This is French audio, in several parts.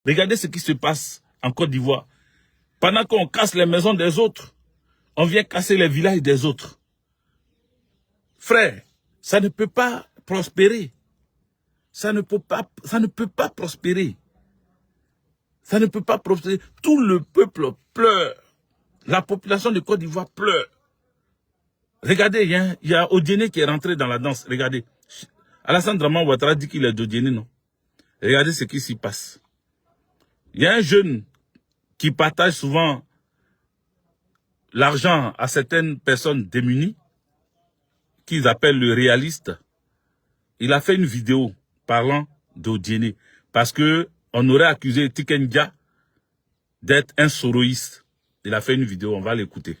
Regardez ce qui se passe en Côte d'Ivoire. Pendant qu'on casse les maisons des autres, on vient casser les villages des autres. Frère, ça ne peut pas prospérer. Ça ne peut pas prospérer. Ça ne peut pas prospérer. Tout le peuple pleure. La population de Côte d'Ivoire pleure. Regardez, il y a Odiéné qui est rentré dans la danse. Regardez. Alassane Draman Ouattara dit qu'il est d'Odiéné, non? Regardez ce qui s'y passe. Il y a un jeune qui partage souvent l'argent à certaines personnes démunies, qu'ils appellent le réaliste. Il a fait une vidéo parlant d'Odiéné, parce que on aurait accusé Tikendia d'être un soroïste. Il a fait une vidéo, on va l'écouter.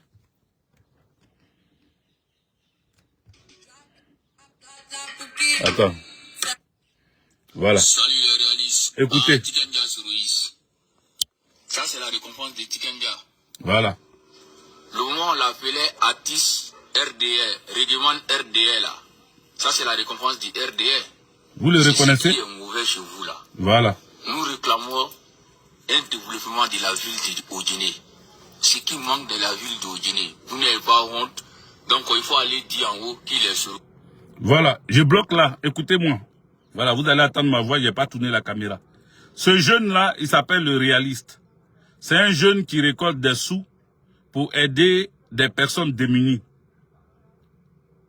Attends. Voilà. Salut les réalistes. Écoutez. Tikendia soroïste. Ça c'est la récompense de Tikendia. Voilà. Le moment on l'appelait Atis RDE, règlement RDE là. Ça c'est la récompense du RDE. Vous le reconnaissez? Ce qui est mauvais chez vous là. Voilà. Nous réclamons un développement de la ville d'Odiéné. Ce qui manque de la ville d'Odiéné. Vous n'avez pas honte. Donc il faut aller dire en haut qu'il est sur. Voilà, je bloque là, écoutez-moi. Voilà, vous allez attendre ma voix, je n'ai pas tourné la caméra. Ce jeune-là, il s'appelle le réaliste. C'est un jeune qui récolte des sous pour aider des personnes démunies.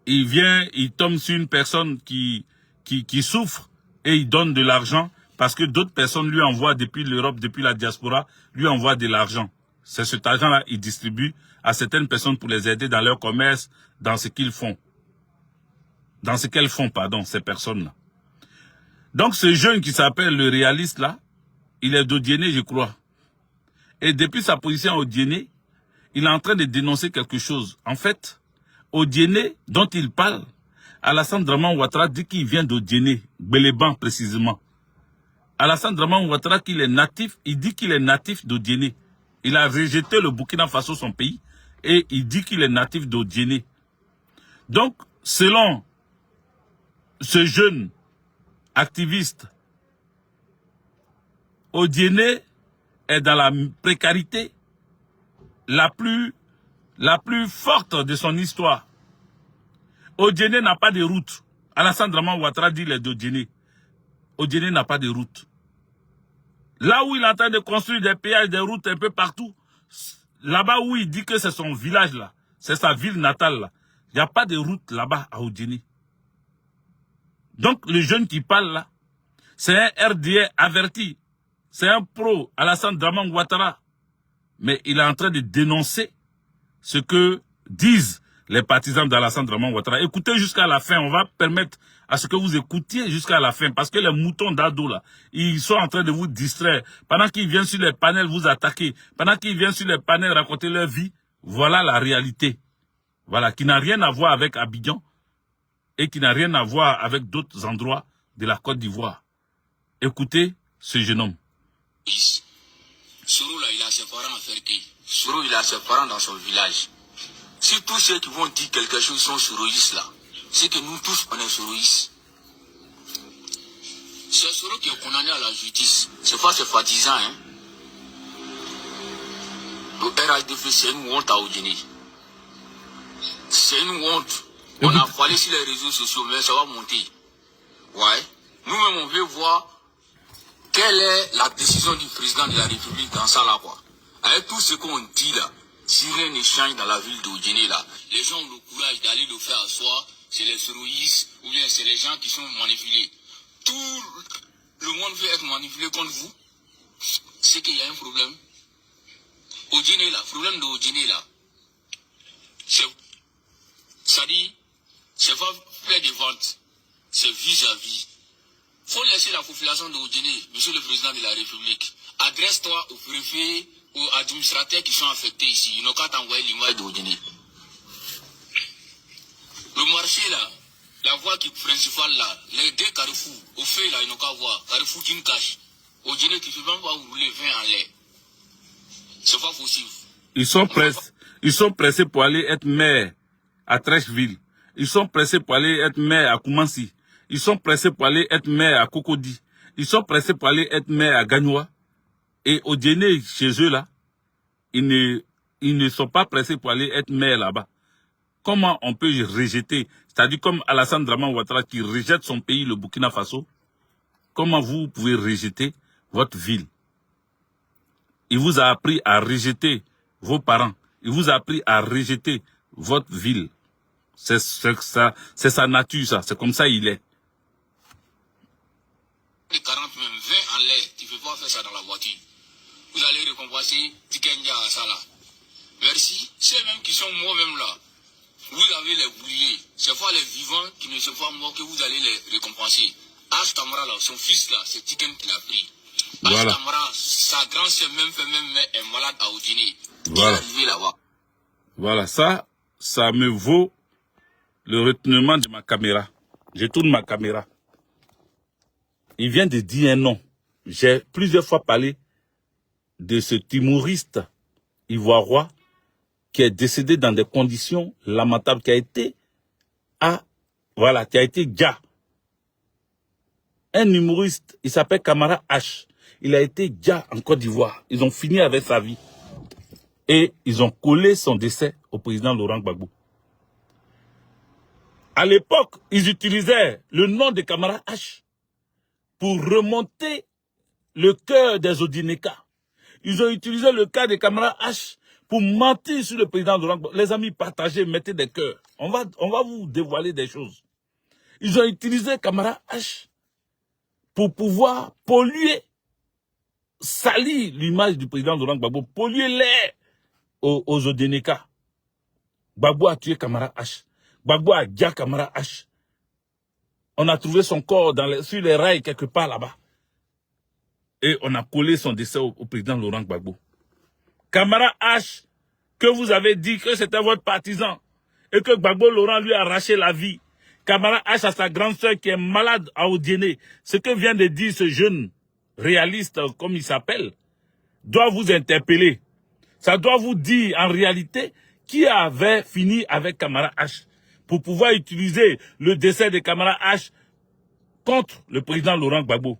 Il vient, il tombe sur une personne qui souffre et il donne de l'argent parce que d'autres personnes lui envoient depuis l'Europe, depuis la diaspora, lui envoient de l'argent. C'est cet argent-là qu'il distribue à certaines personnes pour les aider dans leur commerce, dans ce qu'ils font. Dans ce qu'elles font, pardon, ces personnes-là. Donc ce jeune qui s'appelle le réaliste là, il est d'Odiéné, je crois. Et depuis sa position à Odiéné, il est en train de dénoncer quelque chose. En fait, Odiéné, dont il parle, Alassane Draman Ouattara dit qu'il vient d'Odiéné, Béléban précisément. Alassane Draman Ouattara, qu'il est natif, il dit qu'il est natif d'Odiéné. Il a rejeté le Burkina Faso, son pays, et il dit qu'il est natif d'Odiéné. Donc, selon ce jeune activiste, Odiéné est dans la précarité la plus forte de son histoire. Odiéné n'a pas de route. Alassane Draman Ouattara dit les d'Odiéné. Odiéné n'a pas de route. Là où il est en train de construire des péages, des routes un peu partout, là-bas où il dit que c'est son village là, c'est sa ville natale là, il n'y a pas de route là-bas à Odiéné. Donc le jeune qui parle là, c'est un RDA averti, c'est un pro Alassane Draman Ouattara. Mais il est en train de dénoncer ce que disent les partisans d'Alassane Draman Ouattara. Écoutez jusqu'à la fin, on va permettre à ce que vous écoutiez jusqu'à la fin, parce que les moutons d'Ado là, ils sont en train de vous distraire. Pendant qu'ils viennent sur les panels vous attaquer, pendant qu'ils viennent sur les panels raconter leur vie, voilà la réalité. Voilà, qui n'a rien à voir avec Abidjan et qui n'a rien à voir avec d'autres endroits de la Côte d'Ivoire. Écoutez ce jeune homme. Soro là, il a ses parents à faire qui? Soro, il a ses parents dans son village. Si tous ceux qui vont dire quelque chose sont soroïstes là, c'est que nous tous on est soroïstes. C'est Soro qui est condamné à la justice. C'est pas ses partisans, hein. Le RHDF, c'est une honte à Odiéné. C'est une honte. On a parlé sur les réseaux sociaux, mais ça va monter. Ouais. Nous-mêmes, on veut voir quelle est la décision du président de la République dans ça là, quoi. Avec tout ce qu'on dit là, si rien ne change dans la ville d'Odiéné là, les gens ont le courage d'aller le faire à soi, c'est les soroïstes, ou bien c'est les gens qui sont manipulés. Tout le monde veut être manipulé contre vous. C'est qu'il y a un problème. Odiéné là, problème d'Odiéné là, ça dit, c'est pas faire des ventes, c'est vis-à-vis. Faut laisser la population d'Odiéné, monsieur le président de la République. Adresse-toi aux préfets, aux administrateurs qui sont affectés ici. Ils n'ont qu'à t'envoyer l'image d'Odiéné. Le marché là, la voie qui principale là, les deux carrefours, au fait là, ils n'ont qu'à voir. Carrefour qui nous cache. Odiéné qui ne peut même pas rouler 20 en l'air. C'est pas possible. Ils sont pressés pour aller être maire à Trècheville. Ils sont pressés pour aller être maire à Koumansi. Ils sont pressés pour aller être maire à Cocody. Ils sont pressés pour aller être maire à Gagnoua. Et au dîner, chez eux, là, ils ne sont pas pressés pour aller être maire là-bas. Comment on peut rejeter, c'est-à-dire comme Alassane Draman Ouattara qui rejette son pays, le Burkina Faso, comment vous pouvez rejeter votre ville? Il vous a appris à rejeter vos parents. Il vous a appris à rejeter votre ville. C'est sa nature, ça. C'est comme ça il est. 40, même 20 en l'air, tu ne peux pas faire ça dans la voiture. Vous allez récompenser Tikenja à ça là. Merci. Ceux-mêmes qui sont moi-même là, vous avez les brûlés. C'est pas les vivants qui ne sont pas morts que vous allez les récompenser. H. Tamara là, son fils là, c'est Tiken qui l'a pris. Voilà. H. Tamara, sa grand-sœur même est malade à Odine. Voilà. Il est arrivé là-bas. Voilà, ça me vaut le retenement de ma caméra. Je tourne ma caméra. Il vient de dire un nom. J'ai plusieurs fois parlé de ce humoriste ivoirien qui est décédé dans des conditions lamentables, qui a été gars. Un humoriste, il s'appelle Camara H. Il a été gars en Côte d'Ivoire. Ils ont fini avec sa vie. Et ils ont collé son décès au président Laurent Gbagbo. À l'époque, ils utilisaient le nom de Camara H pour remonter le cœur des Odineka. Ils ont utilisé le cas de Camara H pour mentir sur le président Laurent Gbagbo. Les amis, partagez, mettez des cœurs. On va vous dévoiler des choses. Ils ont utilisé Camara H pour pouvoir polluer, salir l'image du président Laurent Gbagbo, polluer l'air aux Odineka. Gbagbo a tué Camara H. Gbagbo a gagné Camara H. On a trouvé son corps sur les rails quelque part là-bas. Et on a collé son décès au président Laurent Gbagbo. Camara H, que vous avez dit que c'était votre partisan et que Gbagbo Laurent lui a arraché la vie. Camara H a sa grande sœur qui est malade à Odiéné. Ce que vient de dire ce jeune réaliste, comme il s'appelle, doit vous interpeller. Ça doit vous dire en réalité qui avait fini avec Camara H pour pouvoir utiliser le décès de Camara H contre le président Laurent Gbagbo.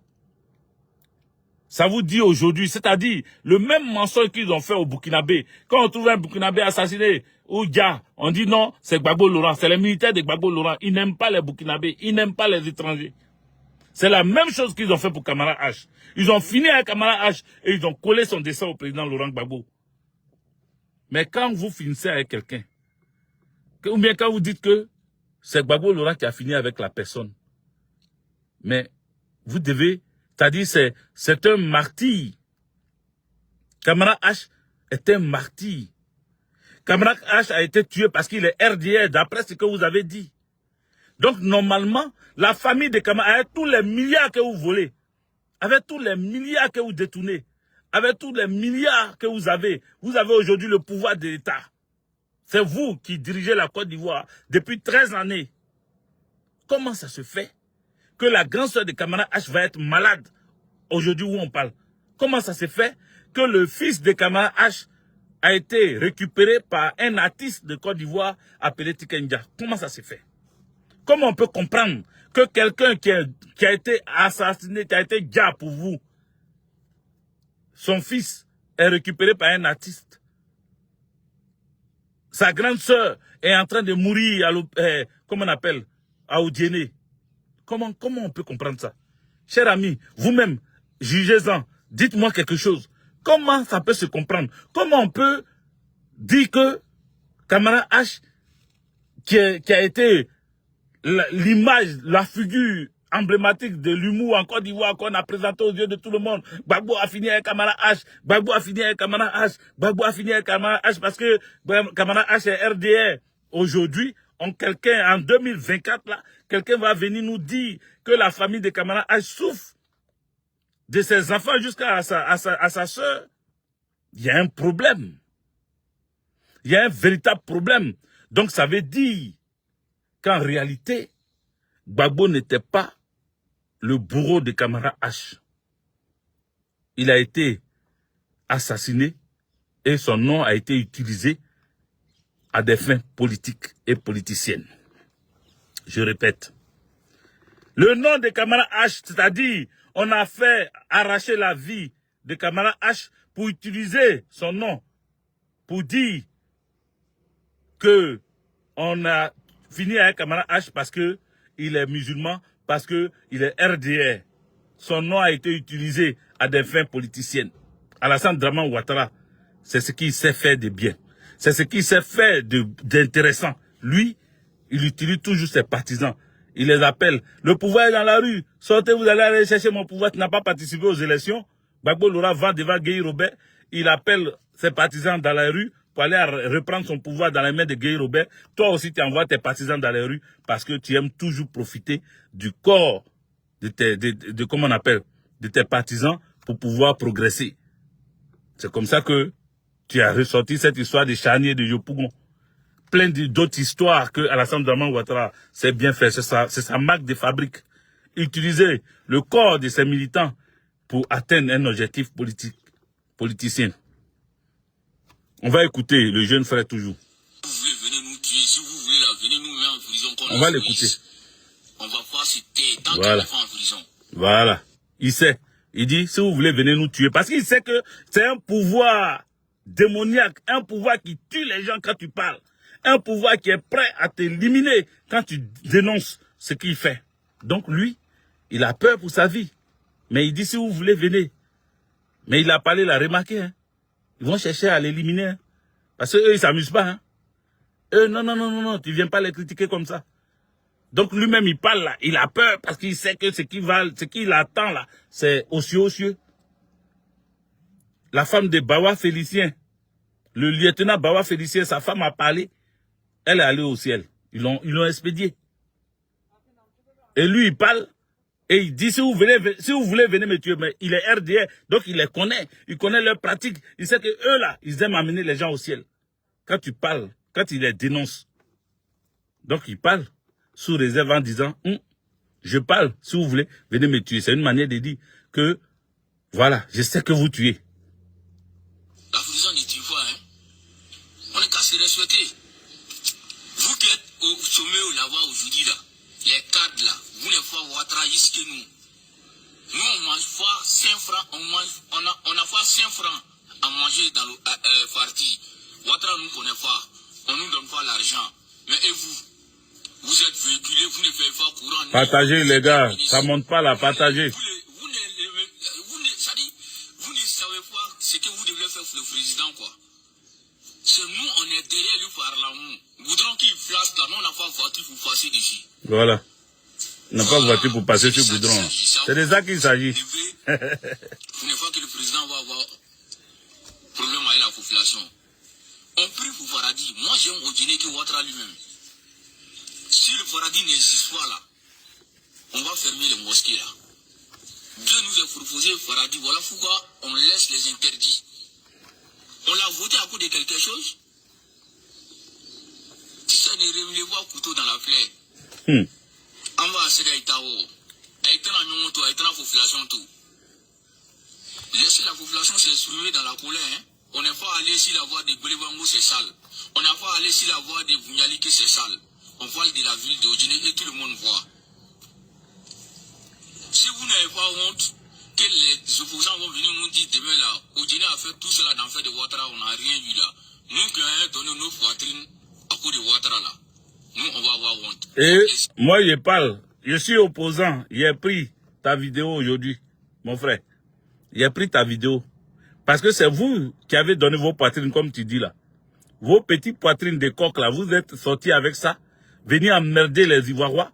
Ça vous dit aujourd'hui, c'est-à-dire le même mensonge qu'ils ont fait au Burkinabé. Quand on trouve un Burkinabé assassiné ou Dia, on dit non, c'est Gbagbo Laurent, c'est les militaires de Gbagbo Laurent. Ils n'aiment pas les Burkinabés, ils n'aiment pas les étrangers. C'est la même chose qu'ils ont fait pour Camara H. Ils ont fini avec Camara H et ils ont collé son décès au président Laurent Gbagbo. Mais quand vous finissez avec quelqu'un, ou bien quand vous dites que c'est Gbagbo Laurent qui a fini avec la personne, mais vous devez, c'est-à-dire c'est un martyr. Camara H est un martyr. Camara H a été tué parce qu'il est RDR, d'après ce que vous avez dit. Donc normalement, la famille de Camara, avec tous les milliards que vous volez, avec tous les milliards que vous détournez, avec tous les milliards que vous avez aujourd'hui le pouvoir de l'État. C'est vous qui dirigez la Côte d'Ivoire depuis 13 années. Comment ça se fait que la grande sœur de Camara H va être malade aujourd'hui où on parle? Comment ça se fait que le fils de Camara H a été récupéré par un artiste de Côte d'Ivoire appelé Tikenja? Comment ça se fait? Comment on peut comprendre que quelqu'un qui a été assassiné, qui a été gars pour vous, son fils est récupéré par un artiste? Sa grande sœur est en train de mourir comment on appelle, à Odiéné. Comment on peut comprendre ça? Cher ami, vous-même, jugez-en, dites-moi quelque chose. Comment ça peut se comprendre? Comment on peut dire que Camara H, qui a été l'image, la figure emblématique de l'humour en Côte d'Ivoire qu'on a présenté aux yeux de tout le monde, Gbagbo a fini avec Camara H, Gbagbo a fini avec Camara H, Gbagbo a fini avec Camara H parce que Camara H est RDR. Aujourd'hui, en 2024, là, quelqu'un va venir nous dire que la famille de Camara H souffre de ses enfants jusqu'à sa soeur. Il y a un problème. Il y a un véritable problème. Donc ça veut dire qu'en réalité, Gbagbo n'était pas le bourreau de Camara H. Il a été assassiné et son nom a été utilisé à des fins politiques et politiciennes. Je répète. Le nom de Camara H, c'est-à-dire on a fait arracher la vie de Kamala H pour utiliser son nom, pour dire que on a fini avec Kamala H parce que il est musulman, parce que il est RDR. Son nom a été utilisé à des fins politiciennes. Alassane Dramane Ouattara, c'est ce qu'il sait faire de bien. C'est ce qu'il sait faire d'intéressant. Lui, il utilise toujours ses partisans. Il les appelle. Le pouvoir est dans la rue. Sortez, vous allez aller chercher mon pouvoir. Tu n'as pas participé aux élections. Gbagbo Lora va devant Gueye Robert. Il appelle ses partisans dans la rue pour aller reprendre son pouvoir dans les mains de Gueye Robert. Toi aussi, tu envoies tes partisans dans les rues parce que tu aimes toujours profiter du corps de comment on appelle, de tes partisans pour pouvoir progresser. C'est comme ça que tu as ressorti cette histoire de Charnier de Yopougon. Plein d'autres histoires que Alassane Dramane Ouattara sait bien faire. C'est sa marque de fabrique. Utiliser le corps de ses militants pour atteindre un objectif politicien. On va écouter le jeune frère toujours. Si vous voulez venir nous tuer, si vous voulez la venir nous mettre en prison. On va l'écouter. On va pas citer tant qu'on est en prison. Voilà. Il sait. Il dit, si vous voulez venir nous tuer. Parce qu'il sait que c'est un pouvoir démoniaque. Un pouvoir qui tue les gens quand tu parles. Un pouvoir qui est prêt à t'éliminer quand tu dénonces ce qu'il fait. Donc lui, il a peur pour sa vie. Mais il dit, si vous voulez, venez. Mais il a parlé, il a remarqué. Hein. Ils vont chercher à l'éliminer. Hein. Parce qu'eux, ils ne s'amusent pas. Hein. Eux, non, tu ne viens pas les critiquer comme ça. Donc lui-même, il parle là. Il a peur parce qu'il sait que ce qu'il attend là, c'est aux cieux. La femme de Bawa Félicien, le lieutenant Bawa Félicien, sa femme a parlé. Elle est allée au ciel. Ils l'ont expédié. Et lui, il parle. Et il dit, si vous voulez, venez me tuer. Mais il est RDR. Donc, il les connaît. Il connaît leurs pratiques. Il sait que eux, là, ils aiment amener les gens au ciel. Quand tu parles, quand il les dénonce. Donc, il parle sous réserve en disant, je parle. Si vous voulez, venez me tuer. C'est une manière de dire que, voilà, je sais que vous tuez. La prison ne tue pas, hein. On est qu'à se respecter. Vous qui êtes au sommet au Lava aujourd'hui, là, les cadres là, vous ne pouvez pas Ouattara jusqu'à nous. Nous, on mange pas 5 francs, on a pas 5 francs à manger dans le parti. Ouattara ne nous connaît pas, on ne nous donne pas l'argent. Mais et vous êtes véhiculés, vous ne faites pas courant. Partagez les gars, ça monte pas là, partagez. Vous ne savez pas ce que vous devez faire pour le président, quoi. C'est nous, on est derrière lui par l'amour. Goudron qui flash là, nous on n'a pas voiture pour passer dessus. Voilà. On n'a pas voiture pour passer sur Goudron. C'est de ça qu'il s'agit. Vous ne voyez que le président va avoir problème avec la population. On prie pour Faradi. Moi j'aime au Guinée que Ouattara lui-même. Si le Faradi n'existe pas là, on va fermer les mosquées là. Dieu nous a proposé Faradi. Voilà pourquoi on laisse les interdits. On l'a voté à cause de quelque chose. Si ça ne relève pas couteau dans la plaie, on va essayer d'Aïtao. Aïtana Nyomoto, Aïtana population tout. Laissez la population s'exprimer dans la colère. Hein. On n'est pas allé ici la voie de Boulévango, c'est sale. On n'a pas allé ici la voie de Bougnalike, c'est sale. On parle de la ville de Odjiné et tout le monde voit. Si vous n'avez pas honte, que les opposants vont venir nous dire demain là, Odjiné a fait tout cela dans le fait de Ouattara, on n'a rien vu là. Nous qui avons donné nos poitrines à cause de Ouattara là, nous on va avoir honte. Et moi je parle, je suis opposant, j'ai pris ta vidéo aujourd'hui, mon frère. J'ai pris ta vidéo. Parce que c'est vous qui avez donné vos poitrines, comme tu dis là. Vos petites poitrines de coq là, vous êtes sortis avec ça. Venir emmerder les Ivoirois.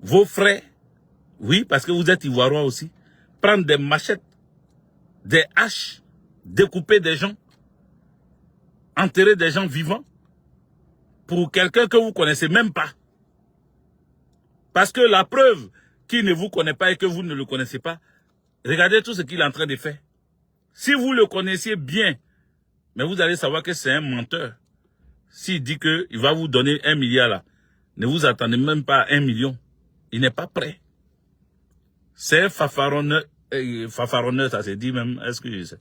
Vos frères, oui, parce que vous êtes Ivoirois aussi. Prendre des machettes, des haches, découper des gens, enterrer des gens vivants. Pour quelqu'un que vous ne connaissez même pas. Parce que la preuve qu'il ne vous connaît pas et que vous ne le connaissez pas, regardez tout ce qu'il est en train de faire. Si vous le connaissiez bien, mais vous allez savoir que c'est un menteur. S'il dit qu'il va vous donner 1 milliard là, ne vous attendez même pas à 1 million. Il n'est pas prêt. C'est un fafaronneur. Fafaronneur, ça se dit même. Est-ce que je sais?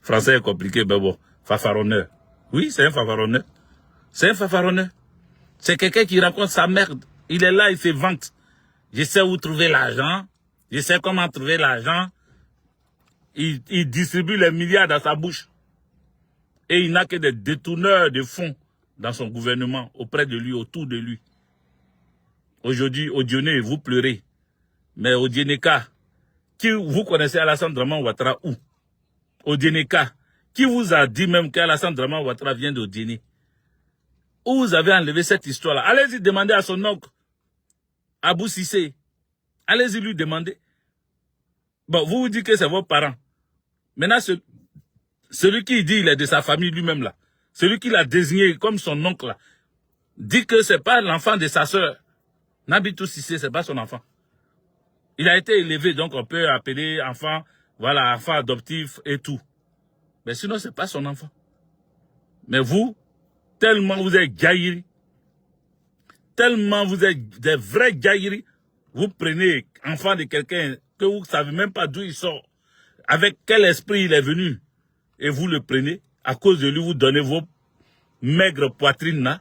Français est compliqué, mais bon. Fafaronneur. Oui, c'est un fafaronneur. C'est un fafaronneur. C'est quelqu'un qui raconte sa merde. Il est là, il se vante. Je sais où trouver l'argent. Je sais comment trouver l'argent. Il distribue les milliards dans sa bouche. Et il n'a que des détourneurs de fonds dans son gouvernement, auprès de lui, autour de lui. Aujourd'hui, au Dionné, vous pleurez. Mais au Djeneka, qui vous connaissez Alassane Draman Ouattara où? Au Djeneka, qui vous a dit même qu'Alassane Draman Ouattara vient de Djenné? Où vous avez enlevé cette histoire-là? Allez-y demander à son oncle, Abou Sissé. Allez-y lui demander. Bon, vous dites que c'est vos parents. Maintenant, celui qui dit il est de sa famille lui-même là, celui qui l'a désigné comme son oncle là, dit que c'est pas l'enfant de sa sœur. Nabitou Sissé, c'est pas son enfant. Il a été élevé, donc on peut appeler enfant, voilà, enfant adoptif et tout. Mais sinon, c'est pas son enfant. Mais vous, tellement vous êtes gaillards, tellement vous êtes des vrais gaillards, vous prenez enfant de quelqu'un que vous ne savez même pas d'où il sort, avec quel esprit il est venu, et vous le prenez, à cause de lui, vous donnez vos maigres poitrines là,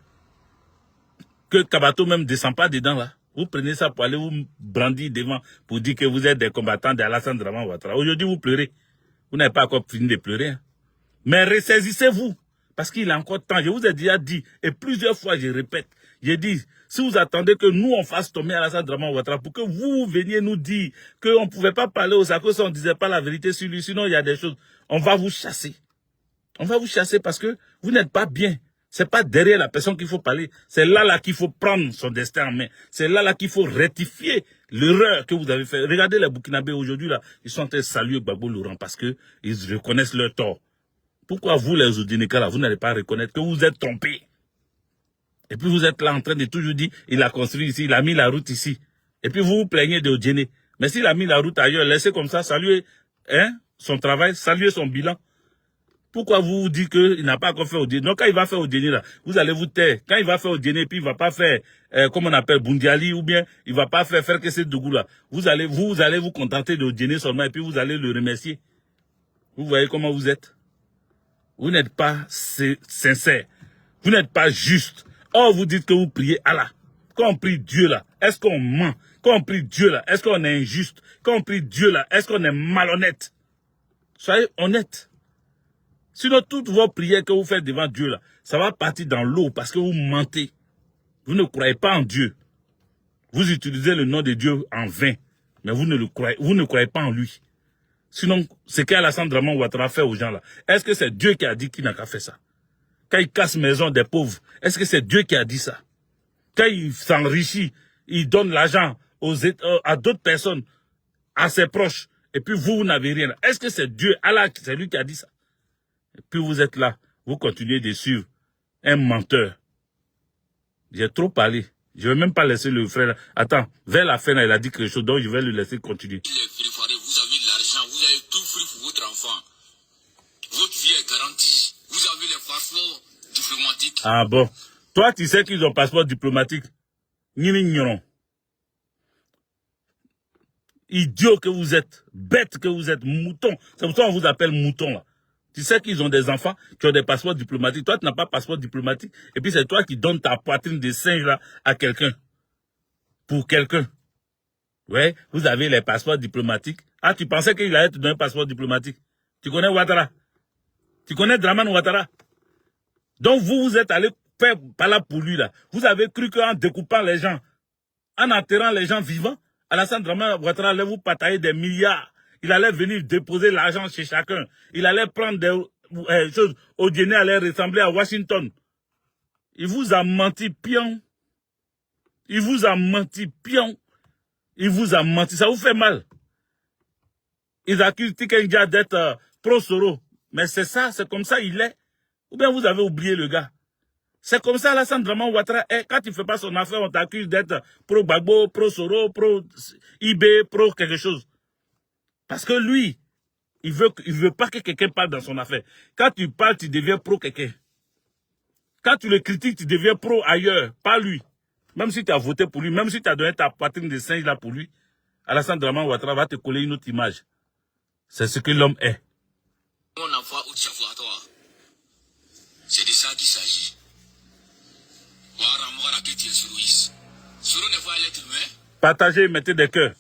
que Kabato même ne descend pas dedans là. Vous prenez ça pour aller vous brandir devant, pour dire que vous êtes des combattants d'Alassane Draman Ouattara. Aujourd'hui, vous pleurez. Vous n'avez pas encore fini de pleurer. Hein. Mais ressaisissez-vous, parce qu'il a encore temps. Je vous ai déjà dit, et plusieurs fois je répète, j'ai dit, si vous attendez que nous on fasse tomber Alassane Draman Ouattara, pour que vous veniez nous dire qu'on ne pouvait pas parler aux Sakos si on ne disait pas la vérité sur lui, sinon il y a des choses, on va vous chasser. On va vous chasser parce que vous n'êtes pas bien. C'est pas derrière la personne qu'il faut parler. C'est là qu'il faut prendre son destin en main. C'est là qu'il faut rectifier l'erreur que vous avez fait. Regardez les Burkinabés aujourd'hui là, ils sont en train de saluer Gbagbo Laurent parce que ils reconnaissent leur tort. Pourquoi vous les Oudineka là, vous n'allez pas reconnaître que vous êtes trompés? Et puis vous êtes là en train de toujours dire, il a construit ici, il a mis la route ici. Et puis vous vous plaignez de Odjene. Mais s'il a mis la route ailleurs, laissez comme ça, saluer son travail, saluer son bilan. Pourquoi vous vous dites qu'il n'a pas encore fait Odjene? Donc quand il va faire Odjene là, vous allez vous taire. Quand il va faire Odjene, puis il va pas faire, comme on appelle, Bundiali, ou bien il va pas faire que c'est Dougou là. Vous allez vous contenter de Odjene seulement, et puis vous allez le remercier. Vous voyez comment vous êtes? Vous n'êtes pas sincère. Vous n'êtes pas juste. Or, vous dites que vous priez Allah. Quand on prie Dieu là, est-ce qu'on ment? Quand on prie Dieu là, est-ce qu'on est injuste? Quand on prie Dieu là, est-ce qu'on est malhonnête? Soyez honnête. Sinon, toutes vos prières que vous faites devant Dieu là, ça va partir dans l'eau parce que vous mentez. Vous ne croyez pas en Dieu. Vous utilisez le nom de Dieu en vain. Mais vous ne croyez pas en lui. Sinon, ce qu'Alassane Draman Ouattara fait aux gens là, est-ce que c'est Dieu qui a dit qu'il n'a qu'à faire ça? Quand il casse maison des pauvres, est-ce que c'est Dieu qui a dit ça? Quand il s'enrichit, il donne l'argent à d'autres personnes, à ses proches, et puis vous n'avez rien. Est-ce que c'est Dieu, Allah, c'est lui qui a dit ça? Et puis vous êtes là, vous continuez de suivre un menteur. J'ai trop parlé. Je ne vais même pas laisser le frère. Attends, vers la fin, il a dit quelque chose, donc je vais le laisser continuer. Vous avez l'argent, vous avez tout fait pour votre enfant. Votre vie est garantie. Vous avez les passeports diplomatiques. Ah bon. Toi, tu sais qu'ils ont passeport diplomatique. Ignorant. Idiot que vous êtes. Bête que vous êtes. Mouton. C'est pour ça qu'on vous appelle mouton là. Tu sais qu'ils ont des enfants qui ont des passeports diplomatiques. Toi, tu n'as pas de passeport diplomatique. Et puis, c'est toi qui donnes ta poitrine de singe là à quelqu'un. Pour quelqu'un. Ouais, vous avez les passeports diplomatiques. Ah, tu pensais qu'il allait te donner un passeport diplomatique. Tu connais Ouattara? Tu connais Draman Ouattara? Donc, vous êtes allé faire par là pour lui là. Vous avez cru qu'en découpant les gens, en enterrant les gens vivants, Alassane Draman Ouattara allait vous partager des milliards. Il allait venir déposer l'argent chez chacun. Il allait prendre des choses. Odjene allait ressembler à Washington. Il vous a menti, pion. Il vous a menti, pion. Il vous a menti. Ça vous fait mal. Ils accusent Tikenja d'être pro-Soro. Mais c'est ça, c'est comme ça il est. Ou bien vous avez oublié le gars. C'est comme ça Alassane Draman Ouattara est. Quand il ne fait pas son affaire, on t'accuse d'être pro-Gbagbo, pro-Soro, pro-IB, pro quelque chose. Parce que lui, il veut pas que quelqu'un parle dans son affaire. Quand tu parles, tu deviens pro quelqu'un. Quand tu le critiques, tu deviens pro ailleurs, pas lui. Même si tu as voté pour lui, même si tu as donné ta poitrine de singe là pour lui, Alassane Draman Ouattara va te coller une autre image. C'est ce que l'homme est. C'est de ça qu'il s'agit. Partagez, mettez des cœurs.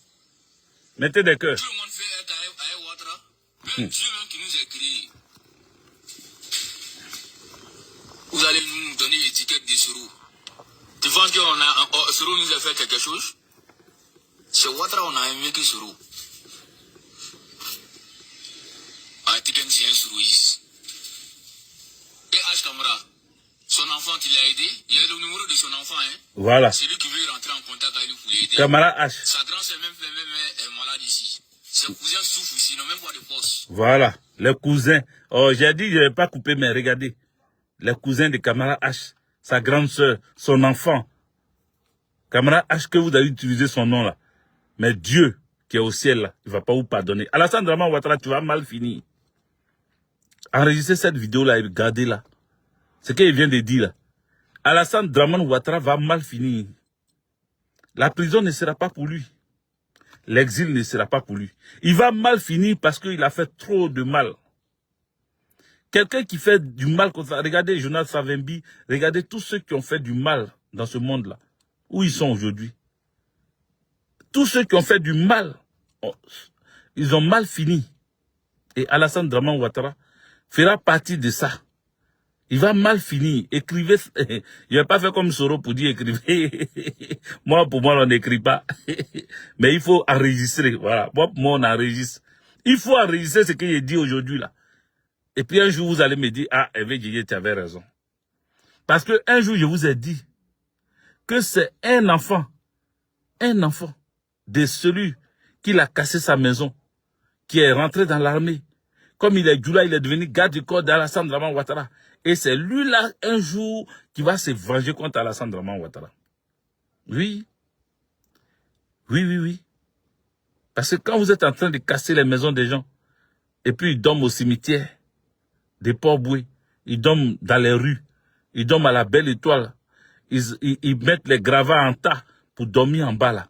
Mettez des cœurs. Tout le monde fait être à Ouattara. Même Dieu même qui nous a créés. Vous allez nous donner l'étiquette des Serou. Tu penses qu'on Serou nous a fait quelque chose? C'est Ouattara on a aimé que Serou. Ah, Tiken c'est un Serouiste. Et H. Kamara, son enfant, il l'a aidé. Il a le numéro de son enfant, hein. Voilà. C'est lui qui veut rentrer en contact avec lui pour l'aider. Kamara H. Sa grand-sœur même est malade ici. Ses cousins souffrent ici, ils n'ont même pas de poste. Voilà. Les cousins. Oh, j'ai dit, je ne vais pas couper, mais regardez. Les cousins de Kamara H. Sa grande sœur, son enfant. Kamara H, que vous avez utilisé son nom là. Mais Dieu, qui est au ciel là, il ne va pas vous pardonner. Alassane Draman Ouattara, tu vas mal finir. Enregistrez cette vidéo là et regardez là. Ce qu'il vient de dire là. Alassane Draman Ouattara va mal finir. La prison ne sera pas pour lui. L'exil ne sera pas pour lui. Il va mal finir parce qu'il a fait trop de mal. Quelqu'un qui fait du mal comme ça, regardez Jonas Savimbi, regardez tous ceux qui ont fait du mal dans ce monde-là. Où ils sont aujourd'hui. Tous ceux qui ont fait du mal, ils ont mal fini. Et Alassane Draman Ouattara fera partie de ça. Il va mal finir. Écrivez. Il ne va pas faire comme Soro pour dire écrivez. Pour moi, on n'écrit pas. Mais il faut enregistrer. Voilà. Pour moi, on enregistre. Il faut enregistrer ce qu'il dit aujourd'hui là. Et puis un jour, vous allez me dire, ah, Hervé Djidjié, tu avais raison. Parce que un jour, je vous ai dit que c'est un enfant de celui qui a cassé sa maison, qui est rentré dans l'armée. Comme il est Djoula, il est devenu garde du corps d'Alassane Draman Ouattara. Et c'est lui-là, un jour, qui va se venger contre Alassane Draman Ouattara. Oui. Oui, oui, oui. Parce que quand vous êtes en train de casser les maisons des gens, et puis ils dorment au cimetière, des Port-Boué, ils dorment dans les rues, ils dorment à la Belle Étoile, ils mettent les gravats en tas pour dormir en bas là.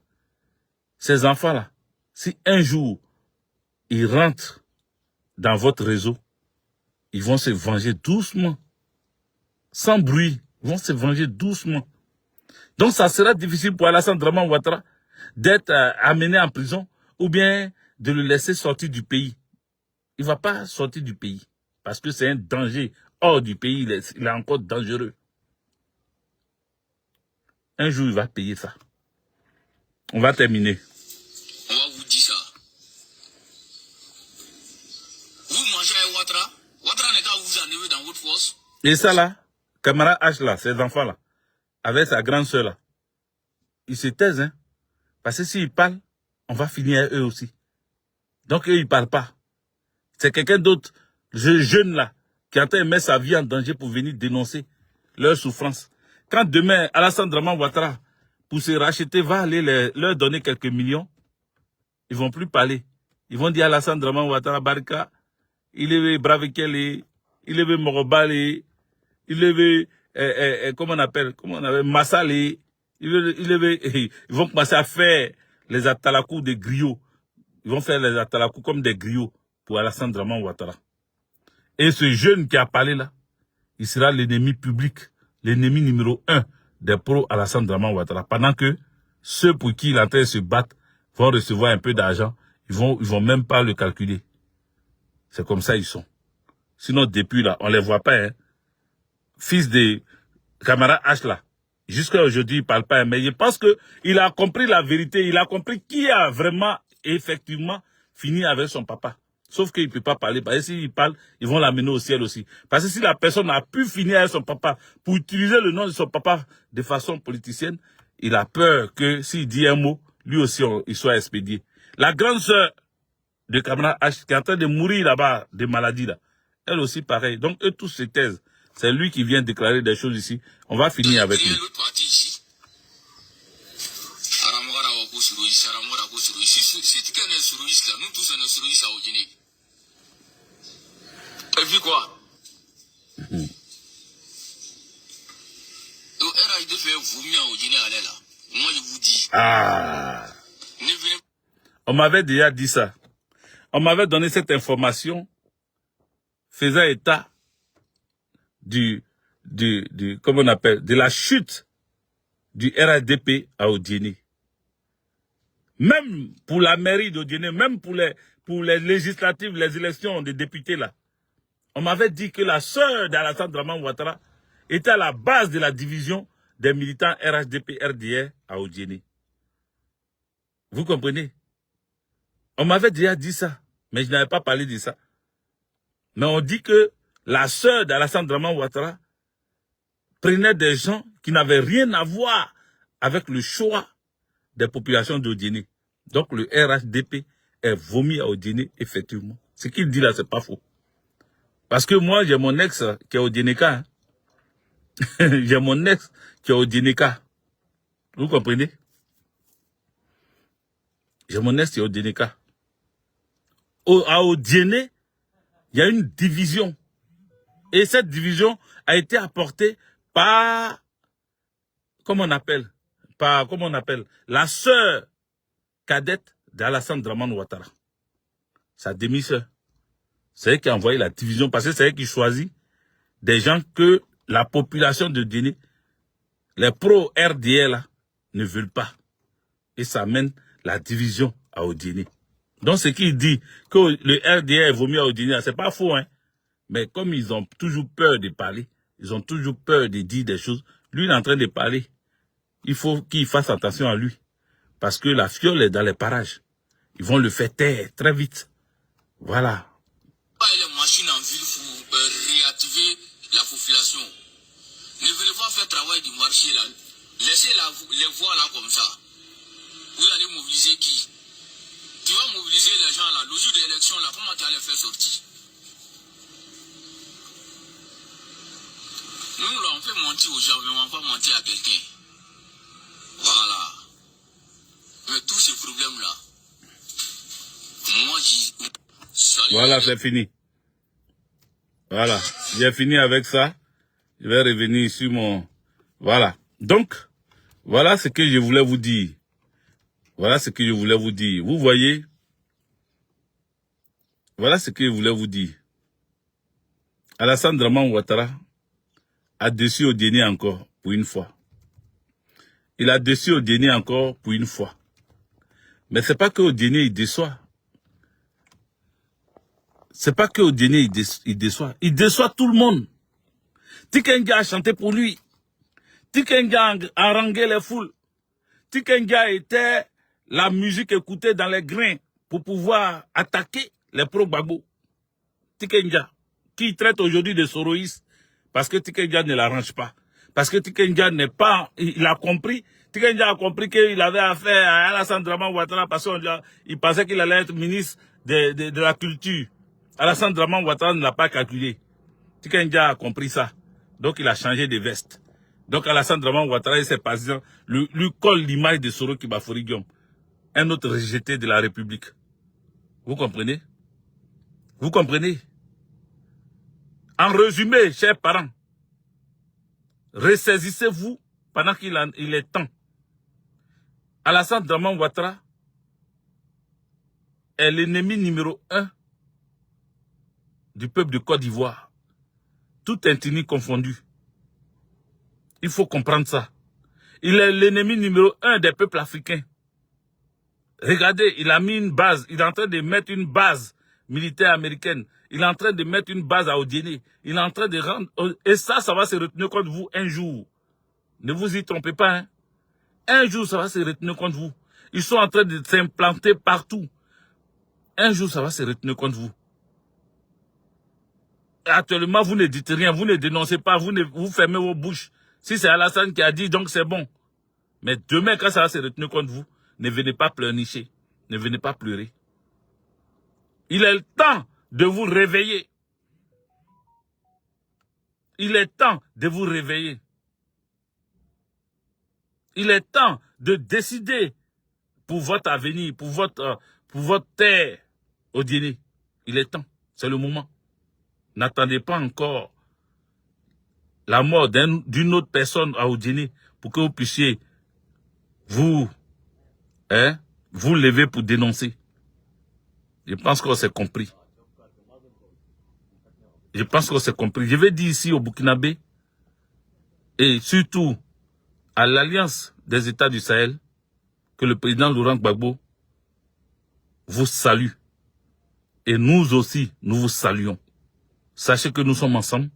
Ces enfants-là, si un jour, ils rentrent dans votre réseau, ils vont se venger doucement, sans bruit, ils vont se venger doucement. Donc ça sera difficile pour Alassane Draman Ouattara d'être amené en prison ou bien de le laisser sortir du pays. Il ne va pas sortir du pays parce que c'est un danger hors du pays, il est encore dangereux. Un jour, il va payer ça. On va terminer. On va vous dire ça. Vous mangez à Ouattara. Ouattara n'est qu'à vous enlever dans votre force. Et ça là, Kamara H là, ces enfants là, avec sa grande soeur là, ils se taisent, hein. Parce que s'ils parlent, on va finir à eux aussi. Donc eux, ils ne parlent pas. C'est quelqu'un d'autre, ce jeune là, qui est en train de mettre sa vie en danger pour venir dénoncer leur souffrance. Quand demain, Alassane Draman Ouattara, pour se racheter, va aller leur donner quelques millions, ils ne vont plus parler. Ils vont dire Alassane Draman Ouattara Barika, il est Bravikele, il est Morobale, il est, comment on appelle, Massale, ils vont commencer à faire les atalakou des griots. Ils vont faire les atalakou comme des griots pour Alassane Draman Ouattara. Et ce jeune qui a parlé là, il sera l'ennemi public, l'ennemi numéro 1 des pros Alassane Draman Ouattara. Pendant que ceux pour qui il est en train de se battre vont recevoir un peu d'argent, ils vont même pas le calculer. C'est comme ça ils sont. Sinon depuis là, on les voit pas, hein. Fils de Kamara H là, jusqu'à aujourd'hui il parle pas, mais je pense que il a compris la vérité, il a compris qui a vraiment, effectivement, fini avec son papa. Sauf qu'il ne peut pas parler, parce que s'il parle, ils vont l'amener au ciel aussi. Parce que si la personne a pu finir avec son papa pour utiliser le nom de son papa de façon politicienne, il a peur que s'il dit un mot, lui aussi, il soit expédié. La grande sœur de Kamara H, qui est en train de mourir là-bas, de maladie là, elle aussi pareil. Donc eux tous se taisent. C'est lui qui vient déclarer des choses ici. On va finir avec lui. Si tu connais ce Ruiz là, nous tous on est sur Ruiz à Guinée. Et puis quoi? RAID fait vomir au Guinée à là. Moi je vous dis. Ah. On m'avait déjà dit ça. On m'avait donné cette information faisant état comment on appelle, de la chute du RADP à Odieni. Même pour la mairie d'Odiéné, même pour les législatives, les élections des députés là. On m'avait dit que la sœur d'Alassane Draman Ouattara était à la base de la division des militants RHDP-RDR à Odiéné. Vous comprenez? On m'avait déjà dit ça, mais je n'avais pas parlé de ça. Mais on dit que la sœur d'Alassane Draman Ouattara prenait des gens qui n'avaient rien à voir avec le choix des populations d'Odiéné. Donc le RHDP est vomi à Odiéné, effectivement. Ce qu'il dit là, c'est pas faux. Parce que moi, j'ai mon ex qui est Odiénéka. Hein. J'ai mon ex qui est Odiénéka. Vous comprenez? J'ai mon ex qui est Odiénéka. À Odiéné, il y a une division. Et cette division a été apportée par, comment on appelle, la sœur cadette d'Alassane Draman Ouattara. Sa demi-sœur. C'est elle qui a envoyé la division parce que c'est elle qui choisit des gens que la population de Guinée, les pro-RDR là, ne veulent pas. Et ça amène la division à Odiéné. Donc ce qu'il dit que le RDR vaut mieux à Odiéné, c'est pas faux, hein. Mais comme ils ont toujours peur de parler, ils ont toujours peur de dire des choses, lui il est en train de parler. Il faut qu'il fasse attention à lui. Parce que la fiole est dans les parages. Ils vont le faire taire très vite. Voilà. Les machines en ville pour réactiver la population. Ne venez pas faire travail du marché là. Laissez les voix là comme ça. Vous allez mobiliser qui? Tu vas mobiliser les gens là. Le jour de l'élection là, comment tu vas les faire sortir? Nous là, on peut mentir aux gens, mais on ne va pas mentir à quelqu'un. Voilà. Mais tous ces problèmes là, moi j'y... Voilà, c'est fini. Voilà, j'ai fini avec ça. Je vais revenir sur mon... Voilà. Donc, voilà ce que je voulais vous dire. Voilà ce que je voulais vous dire. Vous voyez? Voilà ce que je voulais vous dire. Alassane Draman Ouattara a déçu Odiéné encore pour une fois. Il a déçu Odiéné encore pour une fois. Mais c'est pas que Odiéné il déçoit. C'est pas que Odiéné il déçoit. Il déçoit tout le monde. Tikenga a chanté pour lui. Tikenga a harangué les foules. Tikenga était la musique écoutée dans les grains pour pouvoir attaquer les pro-Gbagbo. Tikenga, qui traite aujourd'hui de soroïstes, parce que Tikenga ne l'arrange pas. Parce que Tikenga n'est pas... Il a compris. Tikenga a compris qu'il avait affaire à Alassane Draman Ouattara parce qu'il pensait qu'il allait être ministre de la culture. Alassane Draman Ouattara ne l'a pas calculé. Tikenga a compris ça. Donc il a changé de veste. Donc Alassane Draman Ouattara et ses partisans lui colle l'image de Soro Kibafori Guillaume. Un autre rejeté de la République. Vous comprenez? Vous comprenez? En résumé, chers parents, ressaisissez-vous pendant qu'il est temps. Alassane Draman Ouattara est l'ennemi numéro 1 du peuple de Côte d'Ivoire. Tout ethnie confondu. Il faut comprendre ça. Il est l'ennemi numéro 1 des peuples africains. Regardez, il a mis une base. Il est en train de mettre une base militaire américaine. Il est en train de mettre une base à Odiéné. Il est en train de rendre... Et ça va se retenir contre vous un jour. Ne vous y trompez pas. Hein? Un jour, ça va se retenir contre vous. Ils sont en train de s'implanter partout. Un jour, ça va se retenir contre vous. Et actuellement, vous ne dites rien. Vous ne dénoncez pas. Vous fermez vos bouches. Si c'est Alassane qui a dit, donc c'est bon. Mais demain, quand ça va se retenir contre vous, ne venez pas pleurnicher. Ne venez pas pleurer. Il est le temps de vous réveiller. Il est temps de vous réveiller. Il est temps de décider pour votre avenir, pour votre terre, Odiéné. Il est temps. C'est le moment. N'attendez pas encore la mort d'une autre personne à Odiéné pour que vous puissiez vous lever pour dénoncer. Je pense qu'on s'est compris. Je pense qu'on s'est compris. Je vais dire ici au Burkinabé et surtout à l'Alliance des États du Sahel que le président Laurent Gbagbo vous salue. Et nous aussi, nous vous saluons. Sachez que nous sommes ensemble.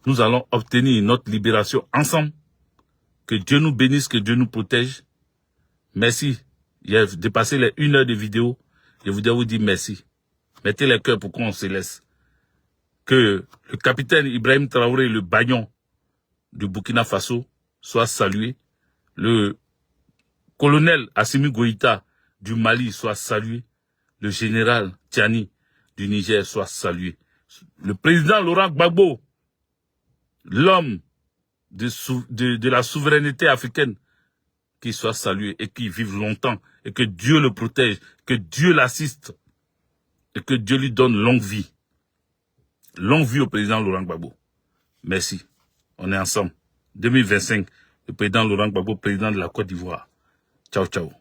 Nous allons obtenir notre libération ensemble. Que Dieu nous bénisse, que Dieu nous protège. Merci. Il a dépassé les 1 heure de vidéo. Je voudrais vous dire merci. Mettez les cœurs pour qu'on se laisse. Que le capitaine Ibrahim Traoré, le bagnon du Burkina Faso, soit salué. Le colonel Assimi Goïta du Mali soit salué. Le général Tiani du Niger soit salué. Le président Laurent Gbagbo, l'homme de la souveraineté africaine, qu'il soit salué et qu'il vive longtemps et que Dieu le protège, que Dieu l'assiste et que Dieu lui donne longue vie. Longue vie au président Laurent Gbagbo. Merci. On est ensemble. 2025, le président Laurent Gbagbo, président de la Côte d'Ivoire. Ciao, ciao.